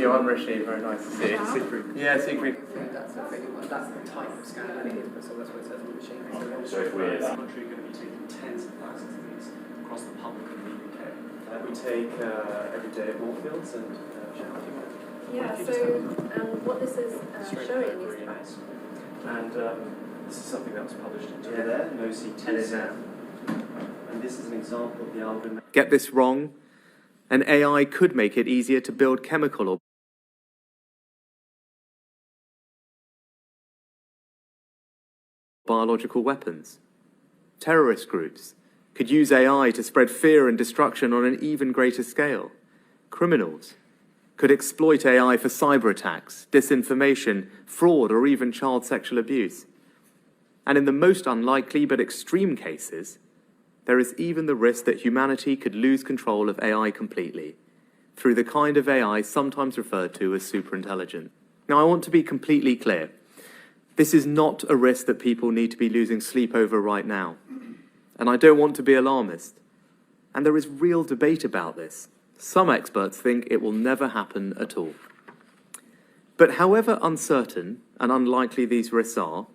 you. I'm Rishi. Very nice to see you. Siegfried. Yeah, Siegfried. That's the thing. That's the type of scanner it is, so that's what it says on the machine. So if we're country going to be taking tens of thousands of these across the public in the UK. We take every day at Moorfields and yeah, so what this is showing is and this is something that was published in there, no CT. And this is an example of the algorithm. Get this wrong, and AI could make it easier to build chemical or biological weapons. Terrorist groups could use AI to spread fear and destruction on an even greater scale. Criminals could exploit AI for cyber attacks, disinformation, fraud, or even child sexual abuse. And in the most unlikely but extreme cases, there is even the risk that humanity could lose control of AI completely, through the kind of AI sometimes referred to as superintelligent. Now, I want to be completely clear. This is not a risk that people need to be losing sleep over right now. And I don't want to be alarmist. And there is real debate about this. Some experts think it will never happen at all. But however uncertain and unlikely these risks are,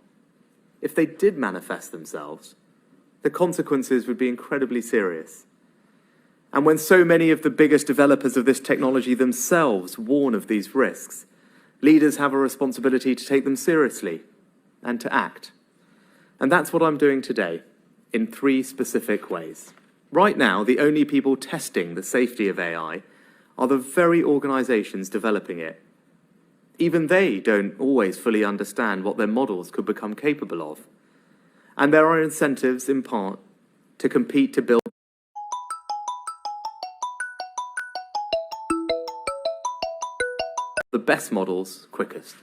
if they did manifest themselves, the consequences would be incredibly serious. And when so many of the biggest developers of this technology themselves warn of these risks, leaders have a responsibility to take them seriously and to act. And that's what I'm doing today, in 3 specific ways. Right now, the only people testing the safety of AI are the very organizations developing it. Even they don't always fully understand what their models could become capable of. And there are incentives, in part, to compete to build the best models quickest.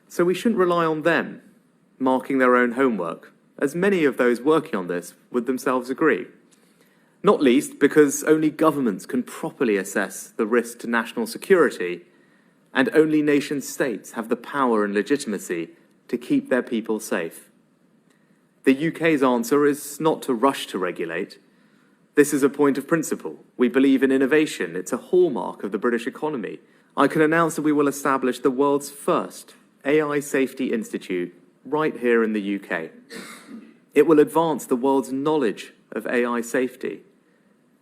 So we shouldn't rely on them marking their own homework, as many of those working on this would themselves agree. Not least because only governments can properly assess the risk to national security, and only nation-states have the power and legitimacy to keep their people safe. The UK's answer is not to rush to regulate. This is a point of principle. We believe in innovation. It's a hallmark of the British economy. I can announce that we will establish the world's first AI Safety Institute right here in the UK. It will advance the world's knowledge of AI safety,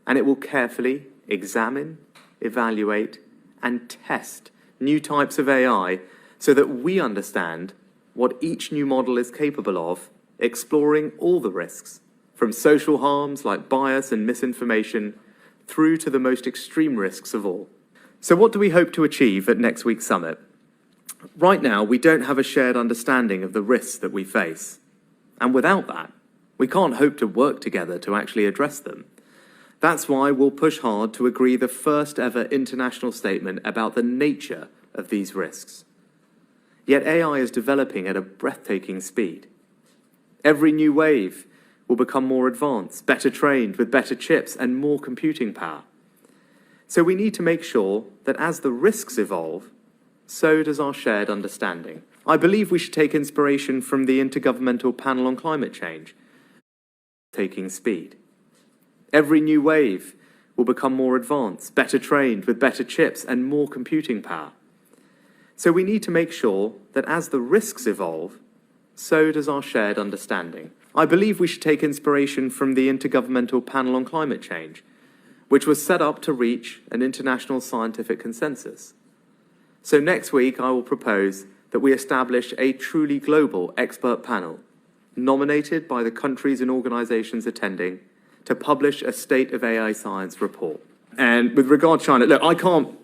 and it will carefully examine, evaluate, and test new types of AI so that we understand what each new model is capable of, exploring all the risks, from social harms like bias and misinformation through to the most extreme risks of all. So what do we hope to achieve at next week's summit? Right now, we don't have a shared understanding of the risks that we face. And without that, we can't hope to work together to actually address them. That's why we'll push hard to agree the first ever international statement about the nature of these risks. Yet AI is developing at a breathtaking speed. Every new wave will become more advanced, better trained, with better chips and more computing power. So we need to make sure that as the risks evolve, so does our shared understanding. I believe we should take inspiration from the Intergovernmental Panel on Climate Change. Taking speed. Every new wave will become more advanced, better trained, with better chips and more computing power. So we need to make sure that as the risks evolve, so does our shared understanding. I believe we should take inspiration from the Intergovernmental Panel on Climate Change, which was set up to reach an international scientific consensus. So next week, I will propose that we establish a truly global expert panel, nominated by the countries and organizations attending, to publish a State of AI Science report. And with regard to China, look, I can't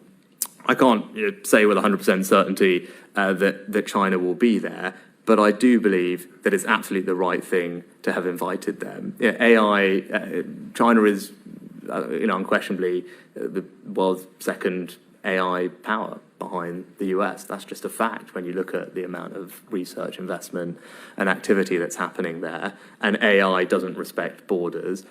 say with 100% certainty that China will be there, but I do believe that it's absolutely the right thing to have invited them. China is, unquestionably the world's second AI power behind the US. That's just a fact when you look at the amount of research, investment, and activity that's happening there. And AI doesn't respect borders.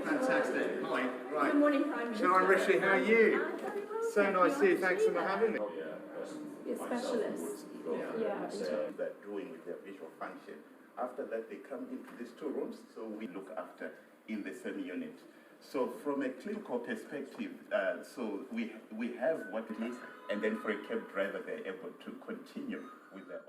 Fantastic. Hi. Right. Good morning, Prime Minister. Sharon Rishi, how are you? So nice to see you. Thanks for having me. You're a specialist. They're doing with their visual function. After that, they come into these 2 rooms, so we look after in the same unit. So from a clinical perspective, so we have what it is, and then for a cab driver, they're able to continue with their